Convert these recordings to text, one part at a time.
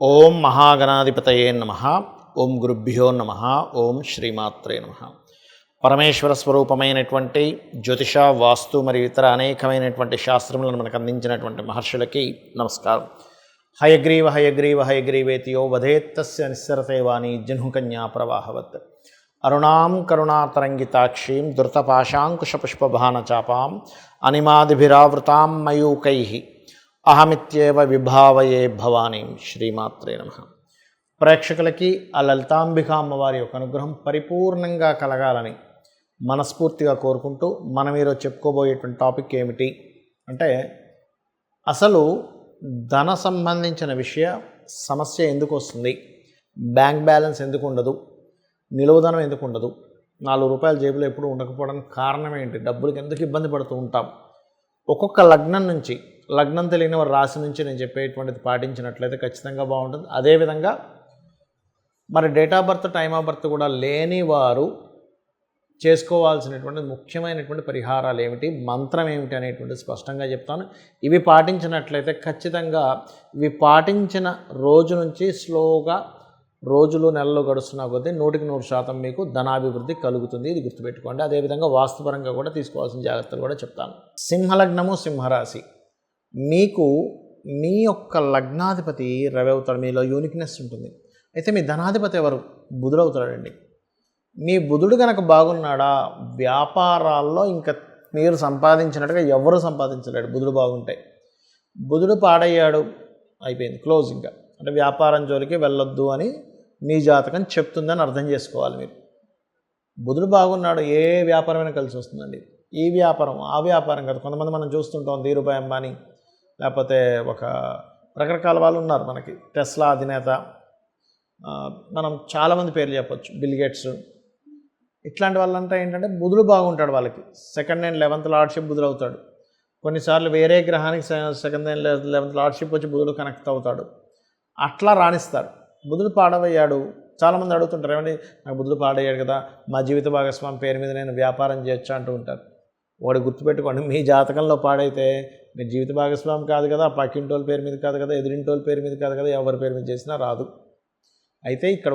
ఓం మహాగణాధిపతయే నమః. ఓం గురుభ్యో నమః. ఓం శ్రీమాత్రే నమః. పరమేశ్వర స్వరూపమైనటువంటి జ్యోతిష, వాస్తు మరియు ఇతర అనేకమైనటువంటి శాస్త్రములను మనకు అందించినటువంటి మహర్షులకి నమస్కారం. హయగ్రీవ హయగ్రీవ హయగ్రీవేతియో వధేత్తస్య నిస్సరతే వాణి జహ్నుకన్యా ప్రవాహవత్. అరుణాం కరుణాతరంగితాక్షీం ధృతపాశాంకుశపుష్పభానచాపాం అనిమాదిభిరావృతాం మయూకైః అహమిత్యేవ విభావయే భవానీం. శ్రీమాత్రే నమః. ప్రేక్షకులకి ఆ లలితాంబిక అమ్మవారి యొక్క అనుగ్రహం పరిపూర్ణంగా కలగాలని మనస్ఫూర్తిగా కోరుకుంటూ మనం ఈరోజు చెప్పుకోబోయేటువంటి టాపిక్ ఏమిటి అంటే, అసలు ధన సంబంధించిన సమస్య ఎందుకు వస్తుంది, బ్యాంక్ బ్యాలెన్స్ ఎందుకు ఉండదు, నిలువధనం ఎందుకు ఉండదు, 4 రూపాయల జేబులో ఎప్పుడు ఉండకపోవడానికి కారణం ఏంటి, డబ్బులకి ఎందుకు ఇబ్బంది పడుతూ ఉంటాం, ఒక్కొక్క లగ్నం నుంచి, లగ్నం తెలియని వారి రాశి నుంచి నేను చెప్పేటువంటిది పాటించినట్లయితే ఖచ్చితంగా బాగుంటుంది. అదేవిధంగా మరి date of birth, time of birth కూడా లేని వారు చేసుకోవాల్సినటువంటి ముఖ్యమైనటువంటి పరిహారాలు ఏమిటి, మంత్రం ఏమిటి అనేటువంటి స్పష్టంగా చెప్తాను. ఇవి పాటించినట్లయితే ఖచ్చితంగా ఇవి పాటించిన రోజు నుంచి స్లోగా రోజులు నెలలు గడుస్తున్నా కొద్దీ 100% మీకు ధనాభివృద్ధి కలుగుతుంది. ఇది గుర్తుపెట్టుకోండి. అదేవిధంగా వాస్తుపరంగా కూడా తీసుకోవాల్సిన జాగ్రత్తలు కూడా చెప్తాను. సింహలగ్నము, సింహరాశి. మీకు మీ యొక్క లగ్నాధిపతి రవి అవుతాడు. మీలో యూనిక్నెస్ ఉంటుంది. అయితే మీ ధనాధిపతి ఎవరు? బుధుడు అవుతాడండి. మీ బుధుడు కనుక బాగున్నాడా, వ్యాపారాల్లో ఇంకా మీరు సంపాదించినట్టుగా ఎవరు సంపాదించలేడు. బుధుడు బాగుంటే. బుధుడు పాడయ్యాడు, అయిపోయింది, క్లోజ్. ఇంకా అంటే వ్యాపారం జోలికి వెళ్ళొద్దు అని మీ జాతకం చెప్తుందని అర్థం చేసుకోవాలి మీరు. బుధుడు బాగున్నాడు, ఏ వ్యాపారమైనా కలిసి వస్తుందండి. ఈ వ్యాపారం ఆ వ్యాపారం కాదు. కొంతమంది మనం చూస్తుంటాం, ధీరుభాయ్ అంబానీ, లేకపోతే ఒక రకరకాల వాళ్ళు ఉన్నారు మనకి. టెస్లా అధినేత, మనం చాలామంది పేర్లు చెప్పొచ్చు, బిల్ గేట్స్. ఇట్లాంటి వాళ్ళంతా ఏంటంటే బుధుడు బాగుంటాడు. వాళ్ళకి సెకండ్ అండ్ 11th లార్డ్షిప్ బుధుడు అవుతాడు. కొన్నిసార్లు వేరే గ్రహానికి సెకండ్ అండ్ 11th లార్డ్షిప్ వచ్చి బుధుడు కనెక్ట్ అవుతాడు. అట్లా రాణిస్తారు. బుధుడు పాడవయ్యాడు. చాలామంది అడుగుతుంటారు, ఏమండి నాకు బుధుడు పాడయ్యాడు కదా, మా జీవిత భాగస్వామి పేరు మీద నేను వ్యాపారం చేయొచ్చా అంటూ ఉంటారు. వాడు గుర్తుపెట్టుకోండి, మీ జాతకంలో పాడైతే మీ జీవిత భాగస్వామి కాదు కదా, పక్కింటోళ్ళ పేరు మీద కాదు కదా, ఎదురింటోళ్ళ పేరు మీద కాదు కదా, ఎవరి పేరు మీద చేసినా రాదు. అయితే ఇక్కడ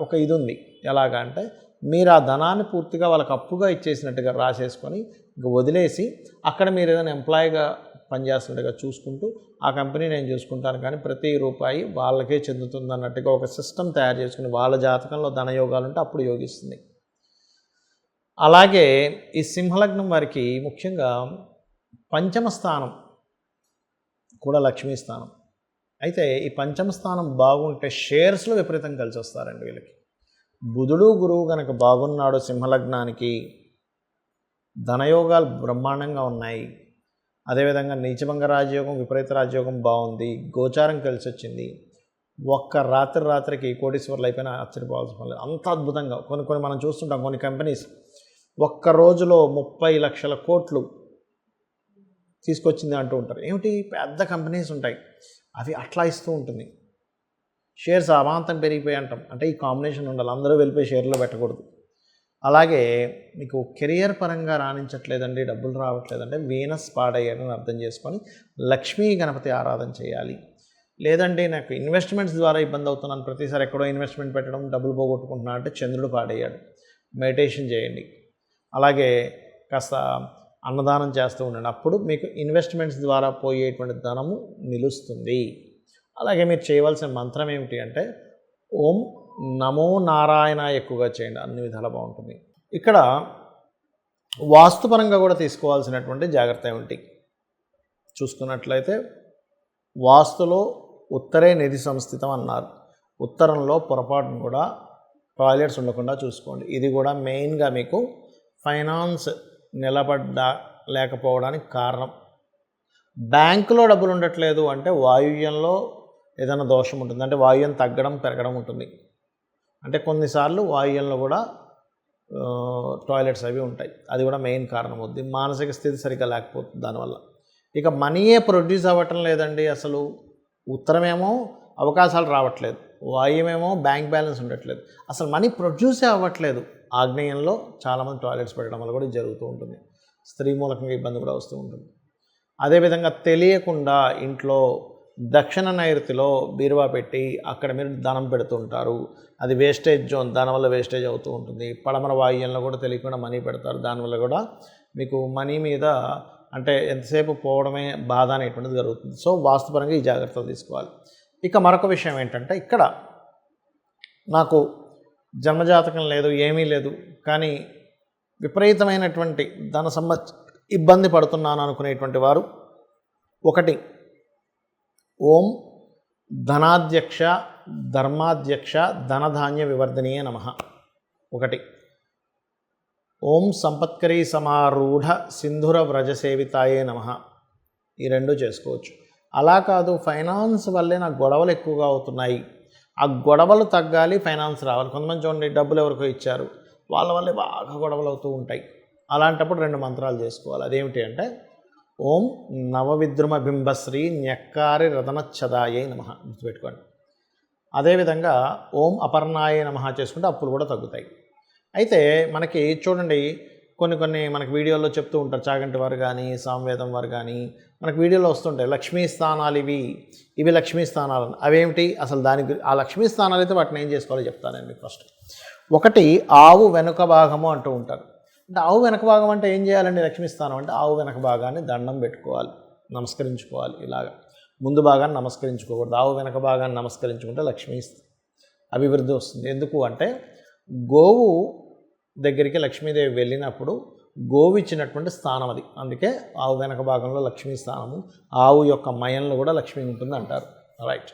ఒక ఇది ఉంది. ఎలాగా అంటే, మీరు ఆ ధనాన్ని పూర్తిగా వాళ్ళకి అప్పుగా ఇచ్చేసినట్టుగా రాసేసుకొని ఇంక వదిలేసి అక్కడ మీరు ఏదైనా ఎంప్లాయీగా పనిచేస్తున్నట్టుగా చూసుకుంటూ ఆ కంపెనీ నేను చూసుకుంటాను కానీ ప్రతి రూపాయి వాళ్ళకే చెందుతుంది అన్నట్టుగా ఒక సిస్టమ్ తయారు చేసుకుని వాళ్ళ జాతకంలో ధనయోగాలు ఉంటే అప్పుడు యోగిస్తుంది. అలాగే ఈ సింహలగ్నం వారికి ముఖ్యంగా పంచమ స్థానం కూడా లక్ష్మీ స్థానం. అయితే ఈ పంచమ స్థానం బాగుంటే షేర్స్లో విపరీతం కలిసి వస్తారండి వీళ్ళకి. బుధుడు గురువు కనుక బాగున్నాడు సింహలగ్నానికి, ధనయోగాలు బ్రహ్మాండంగా ఉన్నాయి. అదేవిధంగా నీచభంగ రాజయోగం, విపరీత రాజయోగం బాగుంది, గోచారం కలిసి వచ్చింది. ఒక్క రాత్రికి కోటీశ్వర్లు అయిపోయినా ఆశ్చర్యపోవాల్సిన పని లేదు. అంత అద్భుతంగా కొన్ని మనం చూస్తుంటాం. కొన్ని కంపెనీస్ ఒక్క రోజులో 30 లక్షల కోట్లు తీసుకొచ్చింది అంటూ ఉంటారు. ఏమిటి, పెద్ద కంపెనీస్ ఉంటాయి, అవి అట్లా ఇస్తూ ఉంటుంది. షేర్స్ అమాంతం పెరిగిపోయి అంటాం. అంటే ఈ కాంబినేషన్ ఉండాలి, అందరూ వెళ్ళిపోయి షేర్లో పెట్టకూడదు. అలాగే మీకు కెరియర్ పరంగా రాణించట్లేదండి, డబ్బులు రావట్లేదంటే వీనస్ పాడయ్యాడని అర్థం చేసుకొని లక్ష్మీ గణపతి ఆరాధన చేయాలి. లేదంటే నాకు ఇన్వెస్ట్మెంట్స్ ద్వారా ఇబ్బంది అవుతున్నాను, ప్రతిసారి ఎక్కడో ఇన్వెస్ట్మెంట్ పెట్టడం డబ్బులు పోగొట్టుకుంటున్నా అంటే చంద్రుడు పాడయ్యాడు, మెడిటేషన్ చేయండి. అలాగే కాస్త అన్నదానం చేస్తూ ఉండండి. అప్పుడు మీకు ఇన్వెస్ట్మెంట్స్ ద్వారా పోయేటువంటి ధనము నిలుస్తుంది. అలాగే మీరు చేయవలసిన మంత్రం ఏమిటి అంటే, ఓం నమో నారాయణ ఎక్కువగా చేయండి, అన్ని విధాలా బాగుంటుంది. ఇక్కడ వాస్తుపరంగా కూడా తీసుకోవాల్సినటువంటి జాగ్రత్త ఏమిటి చూసుకున్నట్లయితే, వాస్తులో ఉత్తరే నిధి సంస్థితం అన్నారు. ఉత్తరంలో పొరపాటును కూడా టాయిలెట్స్ ఉండకుండా చూసుకోండి. ఇది కూడా మెయిన్గా మీకు ఫైనాన్స్ లేకపోవడానికి కారణం. బ్యాంకులో డబ్బులు ఉండట్లేదు అంటే వాయువ్యంలో ఏదైనా దోషం ఉంటుంది. అంటే వాయువ్యం తగ్గడం పెరగడం ఉంటుంది. అంటే కొన్నిసార్లు వాయువ్యంలో కూడా టాయిలెట్స్ అవి ఉంటాయి. అది కూడా మెయిన్ కారణం అవుద్ది. మానసిక స్థితి సరిగ్గా లేకపోతుంది దానివల్ల. ఇక మనీయే ప్రొడ్యూస్ అవ్వటం లేదండి. అసలు ఉత్తరమేమో అవకాశాలు రావట్లేదు, వాయువ్యమేమో బ్యాంక్ బ్యాలెన్స్ ఉండట్లేదు, అసలు మనీ ప్రొడ్యూసే అవ్వట్లేదు. ఆగ్నేయంలో చాలామంది టాయిలెట్స్ పెట్టడం వల్ల కూడా జరుగుతూ ఉంటుంది. స్త్రీ మూలకంగా ఇబ్బంది కూడా వస్తూ ఉంటుంది. అదేవిధంగా తెలియకుండా ఇంట్లో దక్షిణ నైరుతిలో బీరువా పెట్టి అక్కడ మీరు ధనం పెడుతుంటారు. అది వేస్టేజ్ జోన్, దానివల్ల వేస్టేజ్ అవుతూ ఉంటుంది. పడమర వాయువ్యంలో కూడా తెలియకుండా మనీ పెడతారు, దానివల్ల కూడా మీకు మనీ మీద అంటే ఎంతసేపు పోవడమే బాధ అనేటువంటిది జరుగుతుంది. సో వాస్తుపరంగా ఈ జాగ్రత్తలు తీసుకోవాలి. ఇక మరొక విషయం ఏంటంటే, ఇక్కడ నాకు జన్మజాతకం లేదు, ఏమీ లేదు, కానీ విపరీతమైనటువంటి ధన ఇబ్బంది పడుతున్నాను అనుకునేటువంటి వారు, ఒకటి ఓం ధనాధ్యక్ష ధర్మాధ్యక్ష ధనధాన్య వివర్ధనీయ నమః, ఒకటి ఓం సంపత్కరీ సమారూఢ సింధుర వ్రజసేవితాయే నమః, ఈ రెండు చేసుకోవచ్చు. అలా కాదు, ఫైనాన్స్ వల్లే నాకు గొడవలు ఎక్కువగా అవుతున్నాయి, ఆ గొడవలు తగ్గాలి, ఫైనాన్స్ రావాలి. కొంతమంది చూడండి, డబ్బులు ఎవరికో ఇచ్చారు, వాళ్ళ వల్లే బాగా గొడవలు అవుతూ ఉంటాయి. అలాంటప్పుడు 2 మంత్రాలు చేసుకోవాలి. అదేమిటి అంటే, ఓం నవవిద్రుమ బింబశ్రీ న్యక్కారి రతనచ్చదాయే నమః, గుర్తుపెట్టుకోండి. అదేవిధంగా ఓం అపర్ణాయే నమః చేసుకుంటే అప్పులు కూడా తగ్గుతాయి. అయితే మనకి చూడండి, కొన్ని మనకి వీడియోలో చెప్తూ ఉంటారు, చాగంటి వారు కానీ సామవేదం వారు కానీ మనకు వీడియోలో వస్తుంటాయి, లక్ష్మీ స్థానాలు ఇవి లక్ష్మీ స్థానాలు. అవేమిటి అసలు? ఆ లక్ష్మీ స్థానాలు అయితే వాటిని ఏం చేసుకోవాలో చెప్తాను నేను మీకు. ఫస్ట్ ఒకటి ఆవు వెనుక భాగము అంటూ ఉంటారు. అంటే ఆవు వెనక భాగం అంటే ఏం చేయాలండి? లక్ష్మీ స్థానం అంటే ఆవు వెనక భాగాన్ని దండం పెట్టుకోవాలి, నమస్కరించుకోవాలి. ఇలాగా ముందు భాగాన్ని నమస్కరించుకోకూడదు, ఆవు వెనక భాగాన్ని నమస్కరించుకుంటే లక్ష్మీ అభివృద్ధి వస్తుంది. ఎందుకు అంటే, గోవు దగ్గరికి లక్ష్మీదేవి వెళ్ళినప్పుడు గోవు ఇచ్చినటువంటి స్థానం అది, అందుకే ఆవు వెనక భాగంలో లక్ష్మీ స్థానము, ఆవు యొక్క మయంలో కూడా లక్ష్మి ఉంటుంది అంటారు. రైట్.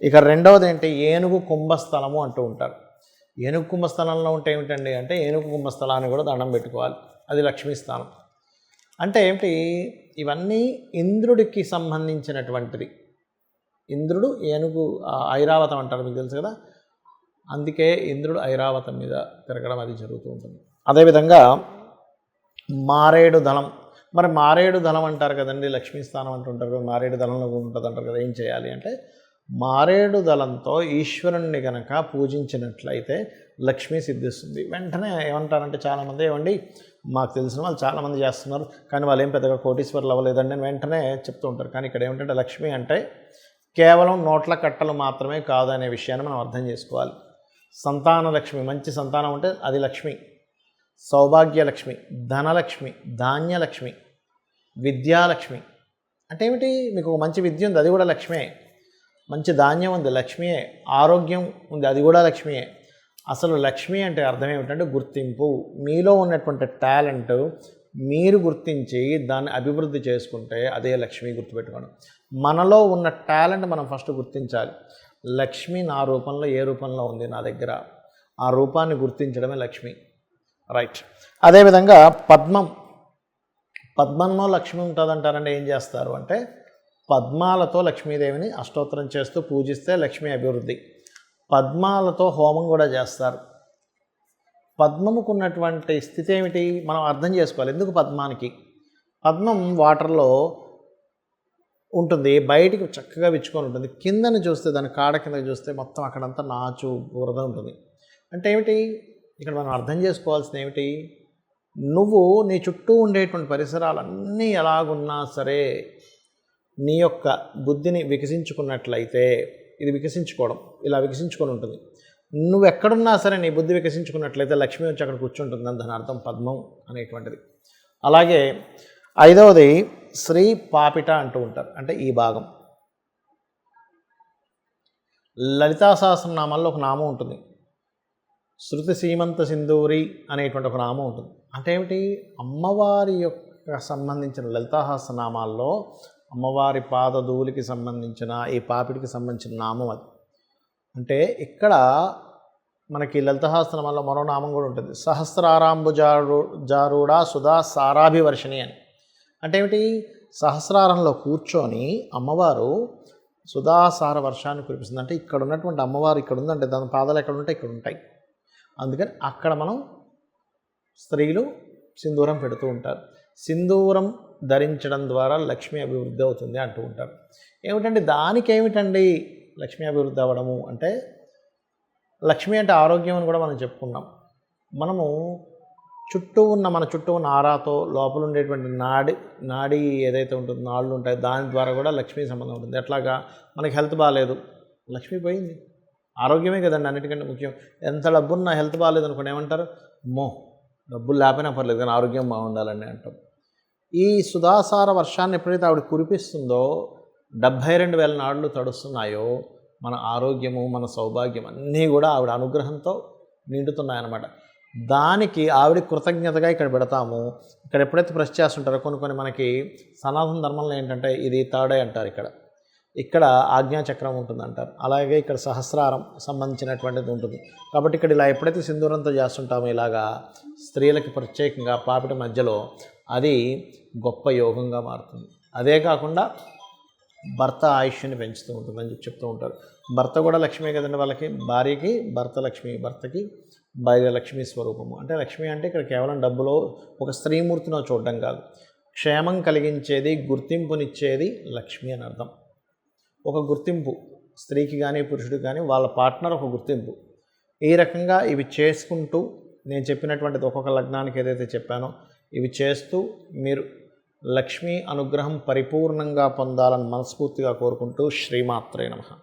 ఇక రెండవది ఏంటి? ఏనుగు కుంభస్థలము అంటూ ఉంటారు. ఏనుగు కుంభస్థలంలో ఉంటే ఏమిటండి అంటే, ఏనుగు కుంభస్థలాన్ని కూడా దండం పెట్టుకోవాలి, అది లక్ష్మీ స్థానం. అంటే ఏమిటి? ఇవన్నీ ఇంద్రుడికి సంబంధించినటువంటిది. ఇంద్రుడు ఏనుగు ఐరావతం అంటారు, మీకు తెలుసు కదా, అందుకే ఇంద్రుడు ఐరావతం మీద తిరగడం అది జరుగుతూ ఉంటుంది. అదేవిధంగా మారేడు దళం, మరి మారేడు దళం అంటారు కదండి, లక్ష్మీ స్థానం అంటుంటారు, మారేడు దళంలో ఉంటుంది అంటారు కదా. ఏం చేయాలి అంటే, మారేడు దళంతో ఈశ్వరుణ్ణి కనుక పూజించినట్లయితే లక్ష్మీ సిద్ధిస్తుంది. వెంటనే ఏమంటారంటే చాలామంది, ఏమండి మాకు తెలిసిన వాళ్ళు చాలామంది చేస్తున్నారు, కానీ వాళ్ళు ఏం పెద్దగా కోటీశ్వరులు అవ్వలేదండి అని వెంటనే చెప్తూ ఉంటారు. కానీ ఇక్కడ ఏమిటంటే, లక్ష్మి అంటే కేవలం నోట్ల కట్టలు మాత్రమే కాదు అనే విషయాన్ని మనం అర్థం చేసుకోవాలి. సంతాన లక్ష్మి, మంచి సంతానం ఉంటే అది లక్ష్మి, సౌభాగ్యలక్ష్మి, ధనలక్ష్మి, ధాన్యలక్ష్మి, విద్యాలక్ష్మి. అంటే ఏమిటి? మీకు ఒక మంచి విద్య ఉంది, అది కూడా లక్ష్మే. మంచి ధాన్యం ఉంది, లక్ష్మియే. ఆరోగ్యం ఉంది, అది కూడా లక్ష్మియే. అసలు లక్ష్మి అంటే అర్థం ఏమిటంటే గుర్తింపు. మీలో ఉన్నటువంటి టాలెంట్ మీరు గుర్తించి దాన్ని అభివృద్ధి చేసుకుంటే అదే లక్ష్మి. గుర్తుపెట్టుకోండి, మనలో ఉన్న టాలెంట్ మనం ఫస్ట్ గుర్తించాలి. లక్ష్మి నా రూపంలో ఏ రూపంలో ఉంది నా దగ్గర, ఆ రూపాన్ని గుర్తించడమే లక్ష్మి. రైట్. అదేవిధంగా పద్మంలో లక్ష్మి ఉంటుందంటారంటే ఏం చేస్తారు అంటే, పద్మాలతో లక్ష్మీదేవిని అష్టోత్తరం చేస్తూ పూజిస్తే లక్ష్మీ అభివృద్ధి. పద్మాలతో హోమం కూడా చేస్తారు. పద్మముకు ఉన్నటువంటి స్థితి ఏమిటి మనం అర్థం చేసుకోవాలి. ఎందుకు పద్మానికి? పద్మం వాటర్లో ఉంటుంది, బయటికి చక్కగా విచ్చుకొని ఉంటుంది. కిందని చూస్తే, దాని కాడ కింద చూస్తే మొత్తం అక్కడంతా నాచు బురద ఉంటుంది. అంటే ఏమిటి? ఇక్కడ మనం అర్థం చేసుకోవాల్సింది ఏమిటి? నువ్వు నీ చుట్టూ ఉండేటువంటి పరిసరాలన్నీ ఎలాగున్నా సరే నీ యొక్క బుద్ధిని వికసించుకున్నట్లయితే, ఇది వికసించుకోవడం ఇలా వికసించుకొని ఉంటుంది. నువ్వు ఎక్కడున్నా సరే నీ బుద్ధి వికసించుకున్నట్లయితే లక్ష్మి వచ్చి అక్కడ కూర్చుంటుందని దాని అర్థం పద్మం అనేటువంటిది. అలాగే ఐదవది శ్రీ పాపిట అంటూ ఉంటారు. అంటే ఈ భాగం లలితా సహస్రనామాల్లో ఒక నామం ఉంటుంది, శృతి సీమంత సింధూరి అనేటువంటి ఒక నామం ఉంటుంది. అంటే ఏమిటి? అమ్మవారి యొక్క సంబంధించిన లలితా సహస్రనామాల్లో అమ్మవారి పాదధూలికి సంబంధించిన ఈ పాపిడికి సంబంధించిన నామం అది. అంటే ఇక్కడ మనకి లలితా సహస్రనామాల్లో మరో నామం కూడా ఉంటుంది, సహస్రారాంబుజారూఢ సుధా సారాభివర్షిణి అని. అంటే ఏమిటి? సహస్రారంలో కూర్చొని అమ్మవారు సుధాసార వర్షాన్ని కురిపిస్తుంది. అంటే ఇక్కడ ఉన్నటువంటి అమ్మవారు ఇక్కడ ఉందంటే దాని పాదాలు ఎక్కడ ఉంటాయి? ఇక్కడ ఉంటాయి. అందుకని అక్కడ మనం స్త్రీలు సింధూరం పెడుతూ ఉంటారు. సింధూరం ధరించడం ద్వారా లక్ష్మీ అభివృద్ధి అవుతుంది అంటూ ఉంటారు. ఏమిటండి దానికి ఏమిటండి లక్ష్మీ అభివృద్ధి అవ్వడము అంటే? లక్ష్మి అంటే ఆరోగ్యం అని కూడా మనం చెప్పుకున్నాం. మనము మన చుట్టూ ఉన్న ఆరాతో లోపల ఉండేటువంటి నాడి ఏదైతే ఉంటుందో నాళ్ళు ఉంటాయో దాని ద్వారా కూడా లక్ష్మీ సంబంధం ఉంటుంది. ఎట్లాగా మనకి హెల్త్ బాగాలేదు, లక్ష్మి పోయింది. ఆరోగ్యమే కదండి అన్నిటికంటే ముఖ్యం. ఎంత డబ్బున్నా హెల్త్ బాగాలేదు అనుకోండి ఏమంటారు, డబ్బులు లేకపోయినా పర్లేదు కానీ ఆరోగ్యం బాగుండాలని అంటాం. ఈ సుధాసార వర్షాన్ని ఎప్పుడైతే ఆవిడ కురిపిస్తుందో 72,000 నాళ్ళు తడుస్తున్నాయో మన ఆరోగ్యము, మన సౌభాగ్యం అన్నీ కూడా ఆవిడ అనుగ్రహంతో నిండుతున్నాయన్నమాట. దానికి ఆవిడ కృతజ్ఞతగా ఇక్కడ పెడతాము. ఇక్కడ ఎప్పుడైతే ప్రెస్ చేస్తుంటారో కొన్ని మనకి సనాతన ధర్మంలో ఏంటంటే ఇది తాడే అంటారు, ఇక్కడ ఆజ్ఞాచక్రం ఉంటుందంటారు. అలాగే ఇక్కడ సహస్రారం సంబంధించినటువంటిది ఉంటుంది. కాబట్టి ఇక్కడ ఇలా ఎప్పుడైతే సింధూరంతో చేస్తుంటామో ఇలాగా స్త్రీలకి ప్రత్యేకంగా పాపిట మధ్యలో అది గొప్ప యోగంగా మారుతుంది. అదే కాకుండా భర్త ఆయుష్ని పెంచుతూ ఉంటుందని చెప్తూ ఉంటారు. భర్త కూడా లక్ష్మీ కదండి, వాళ్ళకి భార్యకి భర్త లక్ష్మి, భర్తకి భార్య లక్ష్మీ స్వరూపము. అంటే లక్ష్మి అంటే ఇక్కడ కేవలం డబ్బులో ఒక స్త్రీమూర్తినో చూడడం కాదు, క్షేమం కలిగించేది, గుర్తింపునిచ్చేది లక్ష్మి అని అర్థం. ఒక గుర్తింపు స్త్రీకి కానీ పురుషుడికి కానీ వాళ్ళ పార్ట్నర్ ఒక గుర్తింపు. ఈ రకంగా ఇవి చేసుకుంటూ నేను చెప్పినటువంటిది ఒక్కొక్క లగ్నానికి ఏదైతే చెప్పానో ఇవి చేస్తూ మీరు లక్ష్మీ అనుగ్రహం పరిపూర్ణంగా పొందాలని మనస్ఫూర్తిగా కోరుకుంటూ శ్రీమాత్రే నమః.